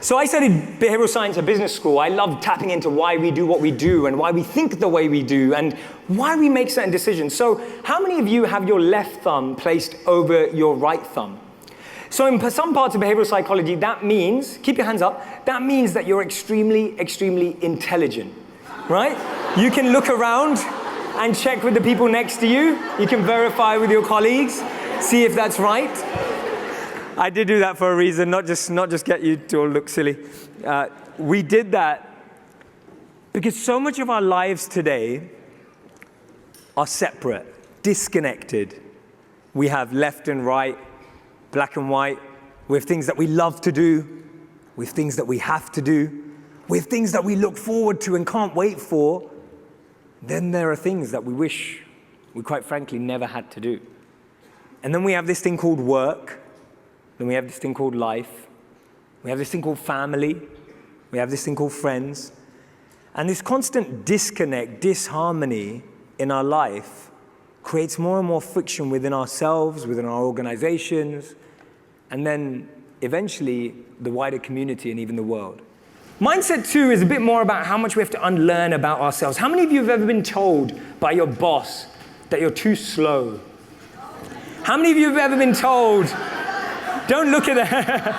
So I studied behavioral science at business school. I love tapping into why we do what we do and why we think the way we do and why we make certain decisions. So how many of you have your left thumb placed over your right thumb? So in some parts of behavioral psychology, that means, keep your hands up, that means that you're extremely, extremely intelligent, right? You can look around and check with the people next to you. You can verify with your colleagues, see if that's right. I did do that for a reason, not just get you to all look silly. We did that because so much of our lives today are separate, disconnected. We have left and right, black and white. We have things that we love to do. We have things that we have to do. We have things that we look forward to and can't wait for. Then there are things that we wish we quite frankly never had to do. And then we have this thing called work. Then we have this thing called life. We have this thing called family. We have this thing called friends. And this constant disconnect, disharmony in our life creates more and more friction within ourselves, within our organizations, and then eventually the wider community and even the world. Mindset 2 is a bit more about how much we have to unlearn about ourselves. How many of you have ever been told by your boss that you're too slow? How many of you have ever been told, don't look at that.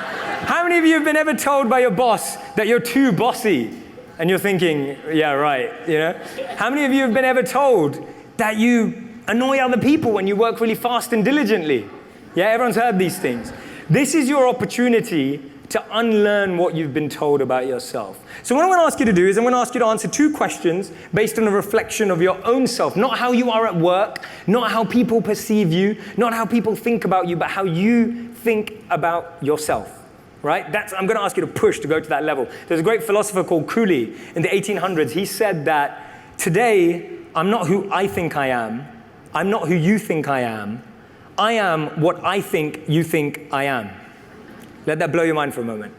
How many of you have been ever told by your boss that you're too bossy? And you're thinking, yeah, right, you know? How many of you have been ever told that you annoy other people when you work really fast and diligently? Yeah, everyone's heard these things. This is your opportunity to unlearn what you've been told about yourself. So what I'm going to ask you to do is I'm going to ask you to answer 2 questions based on a reflection of your own self. Not how you are at work, not how people perceive you, not how people think about you, but how you think about yourself. Right? I'm going to ask you to push to go to that level. There's a great philosopher called Cooley in the 1800s. He said that today, I'm not who I think I am. I'm not who you think I am. I am what I think you think I am. Let that blow your mind for a moment.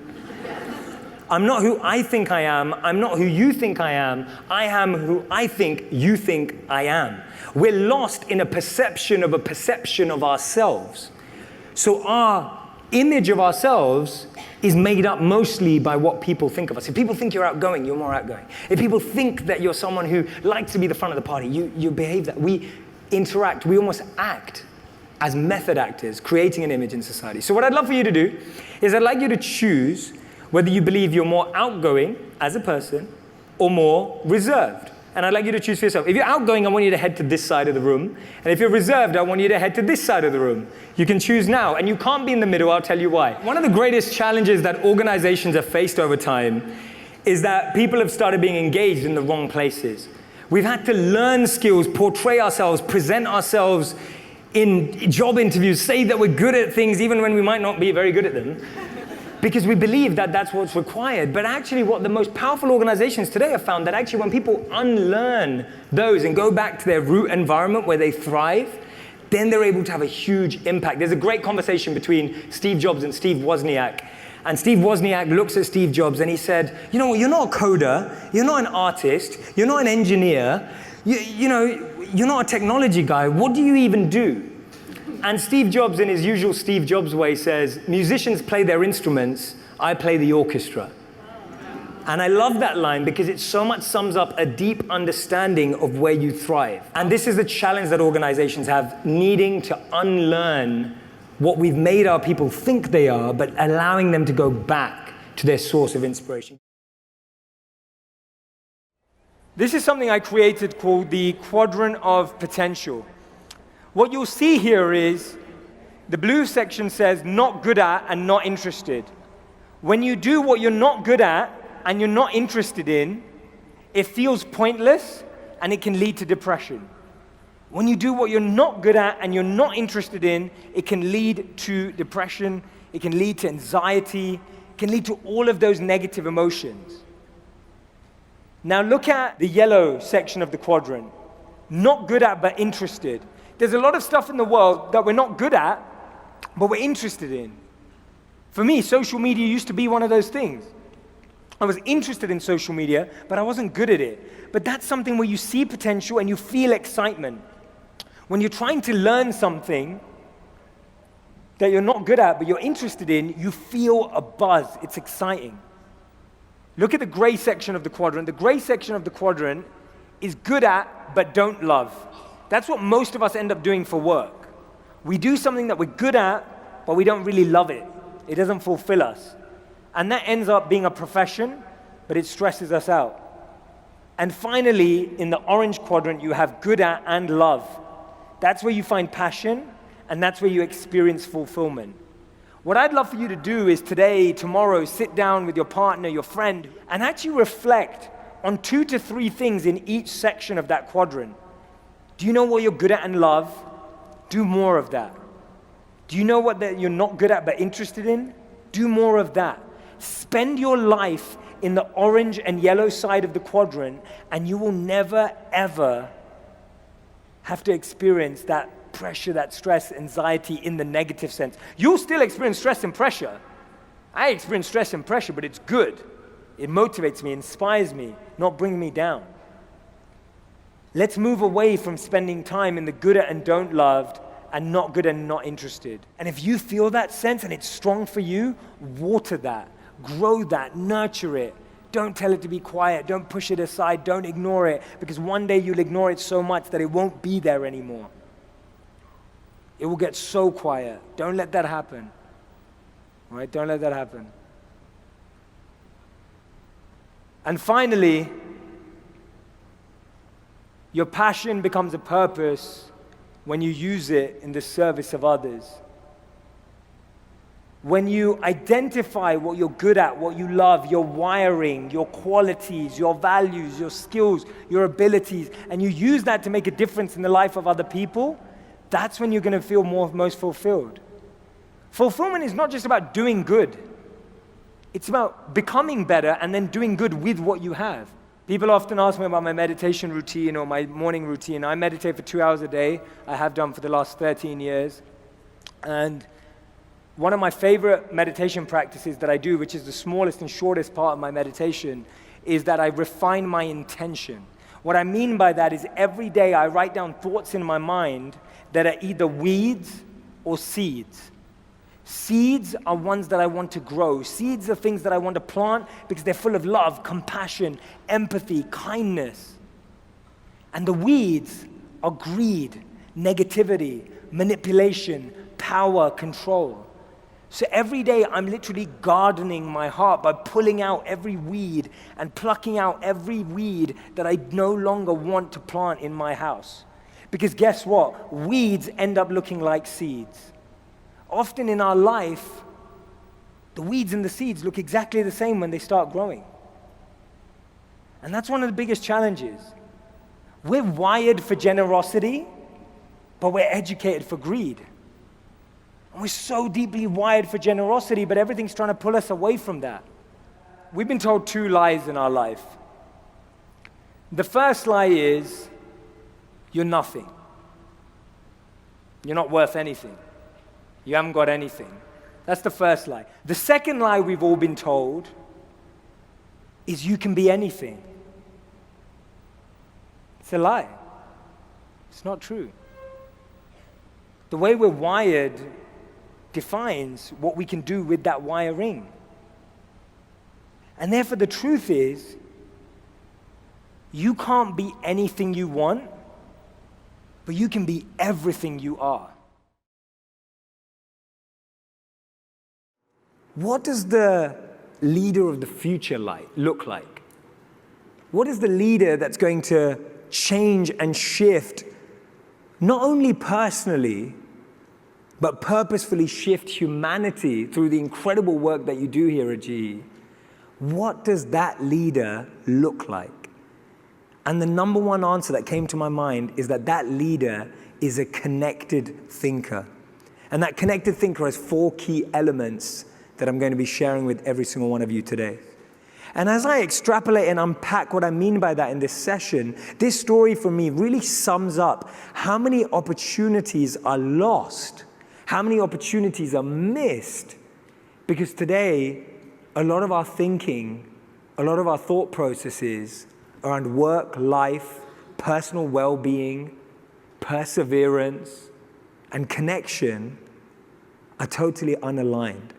I'm not who I think I am. I'm not who you think I am. I am who I think you think I am. We're lost in a perception of ourselves. So our image of ourselves is made up mostly by what people think of us. If people think you're outgoing, you're more outgoing. If people think that you're someone who likes to be the front of the party, you behave that. We interact, we almost act as method actors, creating an image in society. So what I'd love for you to do is I'd like you to choose whether you believe you're more outgoing as a person or more reserved. And I'd like you to choose for yourself. If you're outgoing, I want you to head to this side of the room. And if you're reserved, I want you to head to this side of the room. You can choose now, and you can't be in the middle. I'll tell you why. One of the greatest challenges that organizations have faced over time is that people have started being engaged in the wrong places. We've had to learn skills, portray ourselves, present ourselves in job interviews, say that we're good at things even when we might not be very good at them, because we believe that that's what's required. But actually what the most powerful organizations today have found, that actually when people unlearn those and go back to their root environment where they thrive, then they're able to have a huge impact. There's a great conversation between Steve Jobs and Steve Wozniak. And Steve Wozniak looks at Steve Jobs and he said, you know what, you're not a coder, you're not an artist, you're not an engineer, you're not a technology guy, what do you even do? And Steve Jobs, in his usual Steve Jobs way, says, musicians play their instruments, I play the orchestra. And I love that line because it so much sums up a deep understanding of where you thrive. And this is the challenge that organizations have, needing to unlearn what we've made our people think they are, but allowing them to go back to their source of inspiration. This is something I created called the Quadrant of Potential. What you'll see here is the blue section says not good at and not interested. When you do what you're not good at and you're not interested in, it feels pointless and it can lead to depression. When you do what you're not good at and you're not interested in, it can lead to depression, it can lead to anxiety, it can lead to all of those negative emotions. Now look at the yellow section of the quadrant. Not good at but interested. There's a lot of stuff in the world that we're not good at, but we're interested in. For me, social media used to be one of those things. I was interested in social media, but I wasn't good at it. But that's something where you see potential and you feel excitement. When you're trying to learn something that you're not good at, but you're interested in, you feel a buzz. It's exciting. Look at the gray section of the quadrant. The gray section of the quadrant is good at, but don't love. That's what most of us end up doing for work. We do something that we're good at, but we don't really love it. It doesn't fulfill us. And that ends up being a profession, but it stresses us out. And finally, in the orange quadrant, you have good at and love. That's where you find passion, and that's where you experience fulfillment. What I'd love for you to do is today, tomorrow, sit down with your partner, your friend, and actually reflect on 2 to 3 things in each section of that quadrant. Do you know what you're good at and love? Do more of that. Do you know what you're not good at but interested in? Do more of that. Spend your life in the orange and yellow side of the quadrant, and you will never, ever have to experience that pressure, that stress, anxiety in the negative sense. You'll still experience stress and pressure. I experience stress and pressure, but it's good. It motivates me, inspires me, not bring me down. Let's move away from spending time in the good at and don't loved and not good and not interested. And if you feel that sense and it's strong for you, water that, grow that, nurture it. Don't tell it to be quiet. Don't push it aside. Don't ignore it, because one day you'll ignore it so much that it won't be there anymore. It will get so quiet. Don't let that happen. All right? Don't let that happen. And finally, your passion becomes a purpose when you use it in the service of others. When you identify what you're good at, what you love, your wiring, your qualities, your values, your skills, your abilities, and you use that to make a difference in the life of other people, that's when you're going to feel most fulfilled. Fulfillment is not just about doing good. It's about becoming better and then doing good with what you have. People often ask me about my meditation routine or my morning routine. I meditate for 2 hours a day. I have done for the last 13 years. And one of my favorite meditation practices that I do, which is the smallest and shortest part of my meditation, is that I refine my intention. What I mean by that is every day I write down thoughts in my mind that are either weeds or seeds. Seeds are ones that I want to grow. Seeds are things that I want to plant because they're full of love, compassion, empathy, kindness. And the weeds are greed, negativity, manipulation, power, control. So every day I'm literally gardening my heart by pulling out every weed and plucking out every weed that I no longer want to plant in my house. Because guess what? Weeds end up looking like seeds. Often in our life, the weeds and the seeds look exactly the same when they start growing. And that's one of the biggest challenges. We're wired for generosity, but we're educated for greed. And we're so deeply wired for generosity, but everything's trying to pull us away from that. We've been told 2 lies in our life. The first lie is, you're nothing. You're not worth anything. You haven't got anything. That's the first lie. The second lie we've all been told is you can be anything. It's a lie. It's not true. The way we're wired defines what we can do with that wiring. And therefore the truth is, you can't be anything you want, but you can be everything you are. What does the leader of the future look like? What is the leader that's going to change and shift, not only personally, but purposefully shift humanity through the incredible work that you do here at GE? What does that leader look like? And the number one answer that came to my mind is that that leader is a connected thinker. And that connected thinker has 4 key elements that I'm going to be sharing with every single one of you today. And as I extrapolate and unpack what I mean by that in this session, this story for me really sums up how many opportunities are lost, how many opportunities are missed, because today, a lot of our thinking, a lot of our thought processes around work, life, personal well-being, perseverance, and connection are totally unaligned.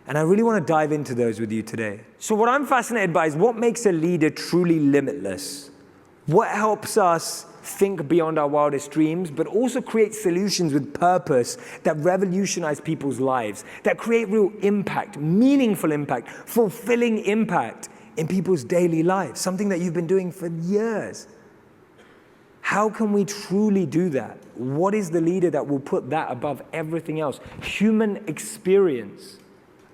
And I really want to dive into those with you today. So what I'm fascinated by is what makes a leader truly limitless? What helps us think beyond our wildest dreams, but also create solutions with purpose that revolutionize people's lives, that create real impact, meaningful impact, fulfilling impact in people's daily lives, something that you've been doing for years. How can we truly do that? What is the leader that will put that above everything else? Human experience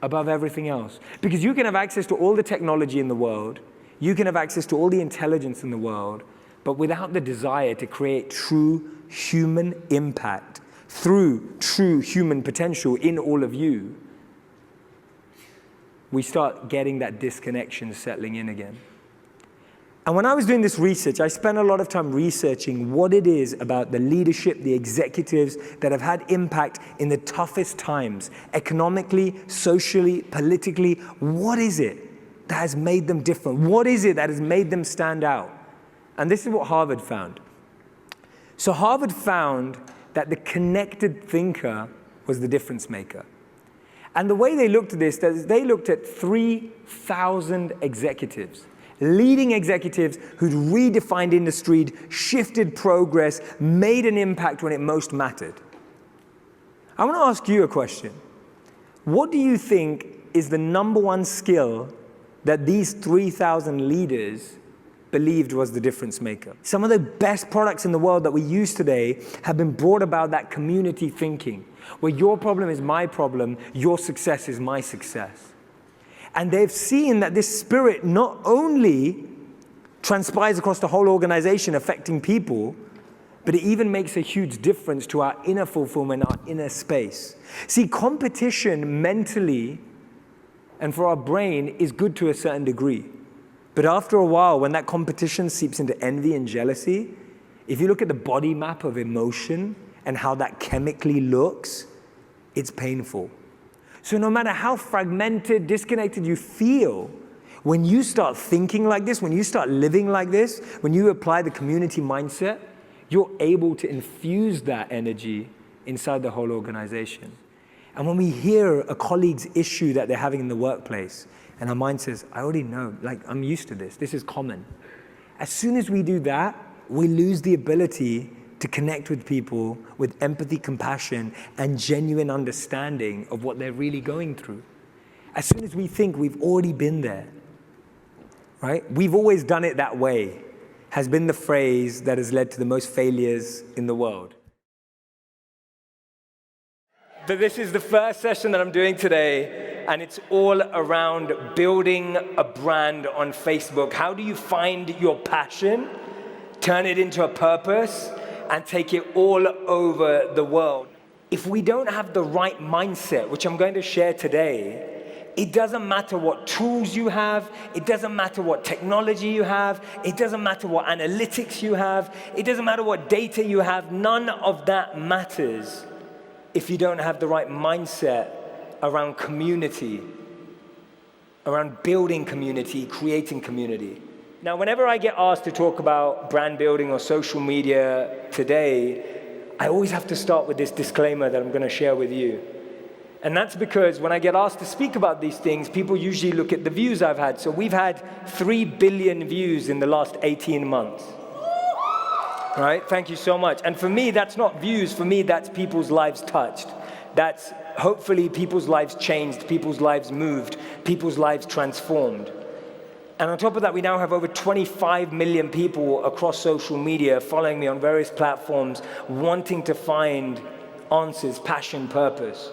above everything else. Because you can have access to all the technology in the world, you can have access to all the intelligence in the world, but without the desire to create true human impact through true human potential in all of you, we start getting that disconnection settling in again. And when I was doing this research, I spent a lot of time researching what it is about the leadership, the executives that have had impact in the toughest times, economically, socially, politically. What is it that has made them different? What is it that has made them stand out? And this is what Harvard found. So Harvard found that the connected thinker was the difference maker. And the way they looked at this, they looked at 3,000 executives, leading executives who'd redefined industry, shifted progress, made an impact when it most mattered. I want to ask you a question. What do you think is the number one skill that these 3,000 leaders believed was the difference maker? Some of the best products in the world that we use today have been brought about that community thinking, where your problem is my problem, your success is my success. And they've seen that this spirit not only transpires across the whole organization, affecting people, but it even makes a huge difference to our inner fulfillment, our inner space. See, competition mentally and for our brain is good to a certain degree. But after a while, when that competition seeps into envy and jealousy, if you look at the body map of emotion and how that chemically looks, it's painful. So no matter how fragmented, disconnected you feel, when you start thinking like this, when you start living like this, when you apply the community mindset, you're able to infuse that energy inside the whole organization. And when we hear a colleague's issue that they're having in the workplace, and our mind says, I already know, like, I'm used to this is common. As soon as we do that, we lose the ability to connect with people with empathy, compassion, and genuine understanding of what they're really going through. As soon as we think we've already been there, right? We've always done it that way, has been the phrase that has led to the most failures in the world. But this is the first session that I'm doing today, and it's all around building a brand on Facebook. How do you find your passion, turn it into a purpose, and take it all over the world? If we don't have the right mindset, which I'm going to share today, it doesn't matter what tools you have, it doesn't matter what technology you have, it doesn't matter what analytics you have, it doesn't matter what data you have, none of that matters if you don't have the right mindset around community, around building community, creating community. Now, whenever I get asked to talk about brand building or social media today, I always have to start with this disclaimer that I'm going to share with you. And that's because when I get asked to speak about these things, people usually look at the views I've had. So we've had 3 billion views in the last 18 months. Right? Thank you so much. And for me, that's not views. For me, that's people's lives touched. That's hopefully people's lives changed, people's lives moved, people's lives transformed. And on top of that, we now have over 25 million people across social media following me on various platforms, wanting to find answers, passion, purpose.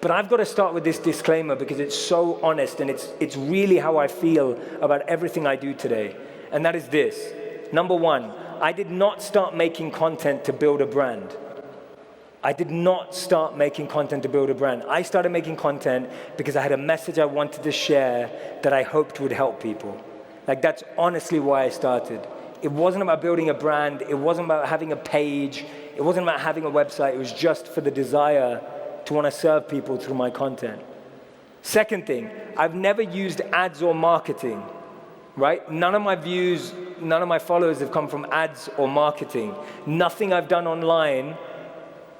But I've got to start with this disclaimer because it's so honest and it's really how I feel about everything I do today. And that is this. Number one, I did not start making content to build a brand. I did not start making content to build a brand. I started making content because I had a message I wanted to share that I hoped would help people. Like, that's honestly why I started. It wasn't about building a brand. It wasn't about having a page. It wasn't about having a website. It was just for the desire to want to serve people through my content. Second thing, I've never used ads or marketing, right? None of my views, none of my followers have come from ads or marketing. Nothing I've done online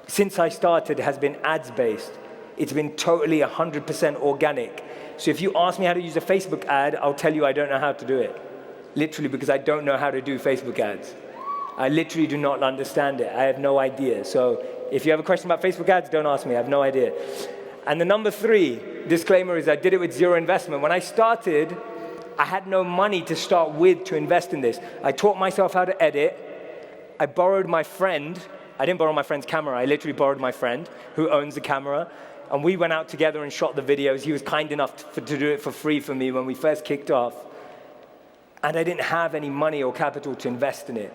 since I started has been ads-based. It's been totally 100% organic. So if you ask me how to use a Facebook ad, I'll tell you I don't know how to do it. Literally, because I don't know how to do Facebook ads. I literally do not understand it. I have no idea. So if you have a question about Facebook ads, don't ask me. I have no idea. And the number 3 disclaimer is I did it with zero investment. When I started, I had no money to start with to invest in this. I taught myself how to edit. I borrowed my friend. I didn't borrow my friend's camera. I literally borrowed my friend who owns the camera. And we went out together and shot the videos. He was kind enough to do it for free for me when we first kicked off. And I didn't have any money or capital to invest in it.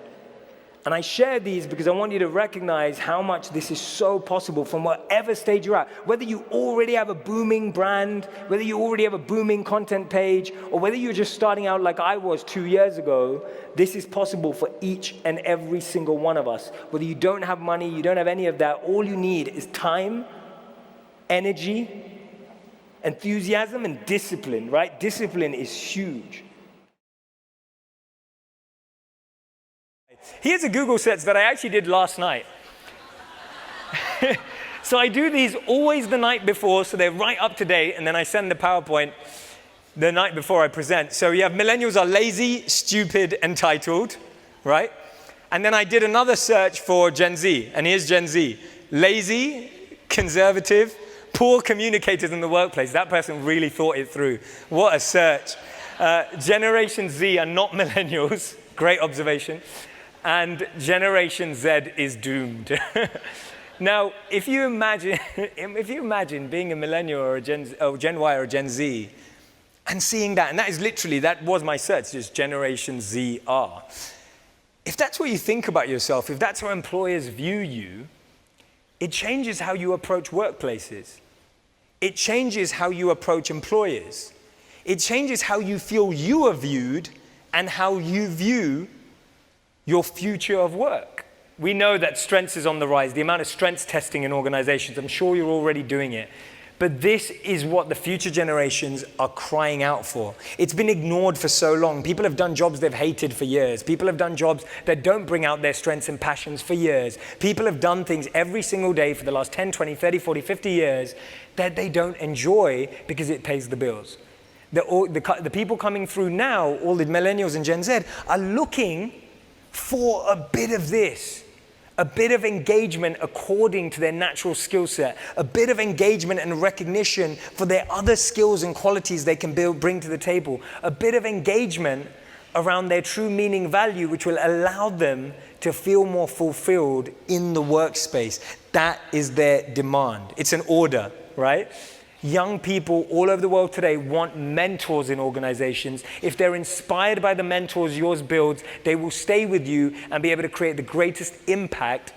And I share these because I want you to recognize how much this is so possible from whatever stage you're at. Whether you already have a booming brand, whether you already have a booming content page, or whether you're just starting out like I was 2 years ago, this is possible for each and every single one of us. Whether you don't have money, you don't have any of that, all you need is time, energy, enthusiasm, and discipline, right? Discipline is huge. Here's a Google search that I actually did last night. So I do these always the night before, so they're right up to date, and then I send the PowerPoint the night before I present. So you have millennials are lazy, stupid, entitled, right? And then I did another search for Gen Z, and here's Gen Z. Lazy, conservative, poor communicators in the workplace. That person really thought it through. What a search. Generation Z are not millennials. Great observation. And Generation Z is doomed. Now, if you imagine being a millennial or a Gen Y or a Gen Z, and seeing that, and that was my search, just Generation Z are. If that's what you think about yourself, if that's how employers view you, it changes how you approach workplaces. It changes how you approach employers. It changes how you feel you are viewed and how you view your future of work. We know that strengths is on the rise, the amount of strengths testing in organizations. I'm sure you're already doing it. But this is what the future generations are crying out for. It's been ignored for so long. People have done jobs they've hated for years. People have done jobs that don't bring out their strengths and passions for years. People have done things every single day for the last 10, 20, 30, 40, 50 years that they don't enjoy because it pays the bills. The people coming through now, all the millennials and Gen Z, are looking for a bit of this, a bit of engagement according to their natural skill set, a bit of engagement and recognition for their other skills and qualities they can bring to the table, a bit of engagement around their true meaning value, which will allow them to feel more fulfilled in the workspace. That is their demand. It's an order, right? Young people all over the world today want mentors in organizations. If they're inspired by the mentors yours builds, they will stay with you and be able to create the greatest impact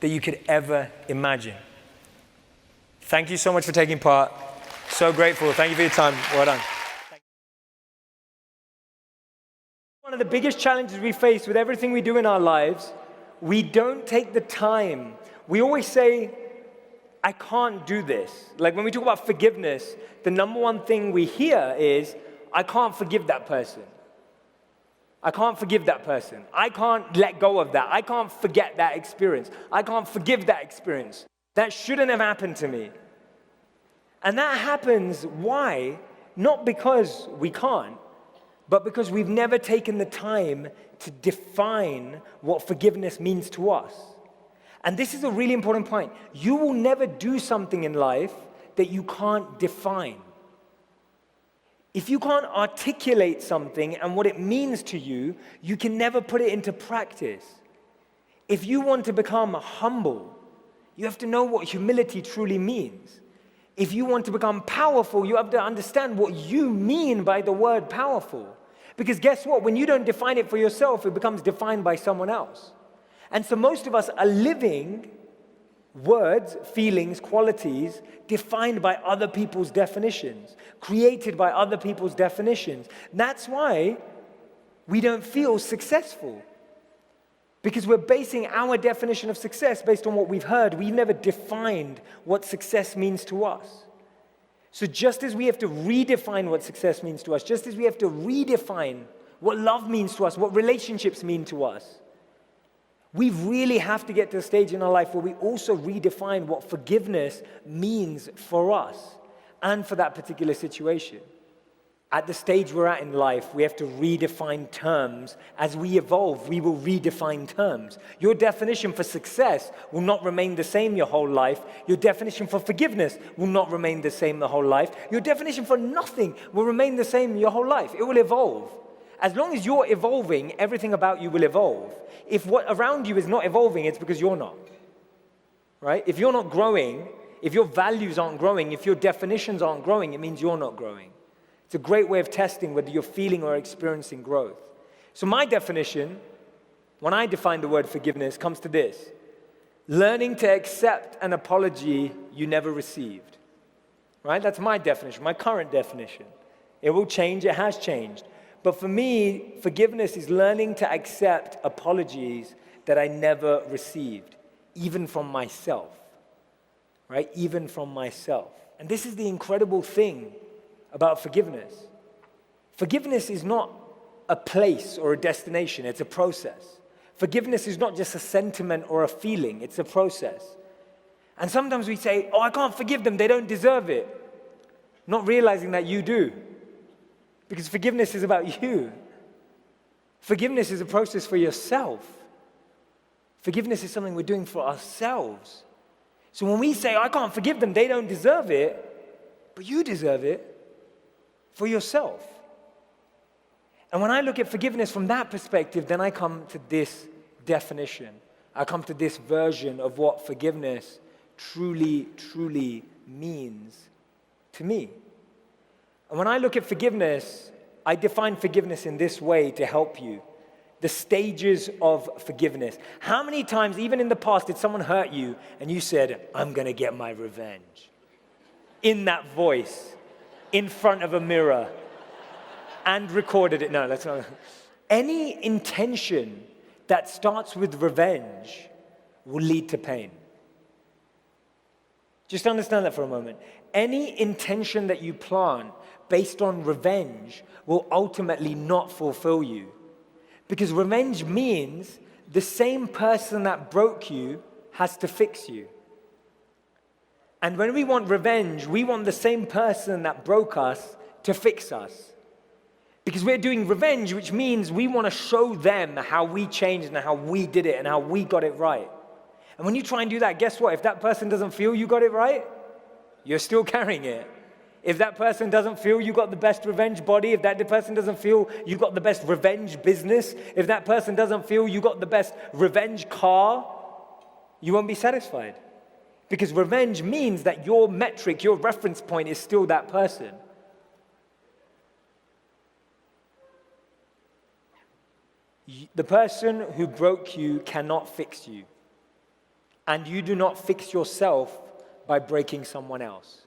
that you could ever imagine. Thank you so much for taking part. So grateful. Thank you for your time. Well done. One of the biggest challenges we face with everything we do in our lives, we don't take the time. We always say, I can't do this. Like when we talk about forgiveness, the number one thing we hear is, I can't forgive that person. I can't forgive that person. I can't let go of that. I can't forget that experience. I can't forgive that experience. That shouldn't have happened to me. And that happens, why? Not because we can't, but because we've never taken the time to define what forgiveness means to us. And this is a really important point. You will never do something in life that you can't define. If you can't articulate something and what it means to you, you can never put it into practice. If you want to become humble, you have to know what humility truly means. If you want to become powerful, you have to understand what you mean by the word powerful. Because guess what? When you don't define it for yourself, it becomes defined by someone else. And so most of us are living words, feelings, qualities defined by other people's definitions, created by other people's definitions. That's why we don't feel successful. Because we're basing our definition of success based on what we've heard. We've never defined what success means to us. So just as we have to redefine what success means to us, just as we have to redefine what love means to us, what relationships mean to us, We really have to get to a stage in our life where we also redefine what forgiveness means for us and for that particular situation. At the stage we're at in life, we have to redefine terms. As we evolve, we will redefine terms. Your definition for success will not remain the same your whole life. Your definition for forgiveness will not remain the same the whole life. Your definition for nothing will remain the same your whole life. It will evolve. As long as you're evolving, everything about you will evolve. If what around you is not evolving, it's because you're not. Right? If you're not growing, if your values aren't growing, if your definitions aren't growing, it means you're not growing. It's a great way of testing whether you're feeling or experiencing growth. So my definition, when I define the word forgiveness, comes to this: learning to accept an apology you never received. Right? That's my definition, my current definition. It will change, it has changed. But for me, forgiveness is learning to accept apologies that I never received, even from myself. Right? Even from myself. And this is the incredible thing about forgiveness. Forgiveness is not a place or a destination, it's a process. Forgiveness is not just a sentiment or a feeling, it's a process. And sometimes we say, oh, I can't forgive them, they don't deserve it. Not realizing that you do. Because forgiveness is about you. Forgiveness is a process for yourself. Forgiveness is something we're doing for ourselves. So when we say, I can't forgive them, they don't deserve it, but you deserve it for yourself. And when I look at forgiveness from that perspective, then I come to this definition. I come to this version of what forgiveness truly, truly means to me. And when I look at forgiveness, I define forgiveness in this way to help you. The stages of forgiveness. How many times, even in the past, did someone hurt you and you said, I'm going to get my revenge? In that voice, in front of a mirror, and recorded it. No, that's not. Any intention that starts with revenge will lead to pain. Just understand that for a moment. Any intention that you plant based on revenge will ultimately not fulfill you. Because revenge means the same person that broke you has to fix you. And when we want revenge, we want the same person that broke us to fix us. Because we're doing revenge, which means we want to show them how we changed and how we did it and how we got it right. And when you try and do that, guess what? If that person doesn't feel you got it right, you're still carrying it. If that person doesn't feel you got the best revenge body, if that person doesn't feel you got the best revenge business, if that person doesn't feel you got the best revenge car, you won't be satisfied. Because revenge means that your metric, your reference point is still that person. The person who broke you cannot fix you. And you do not fix yourself by breaking someone else.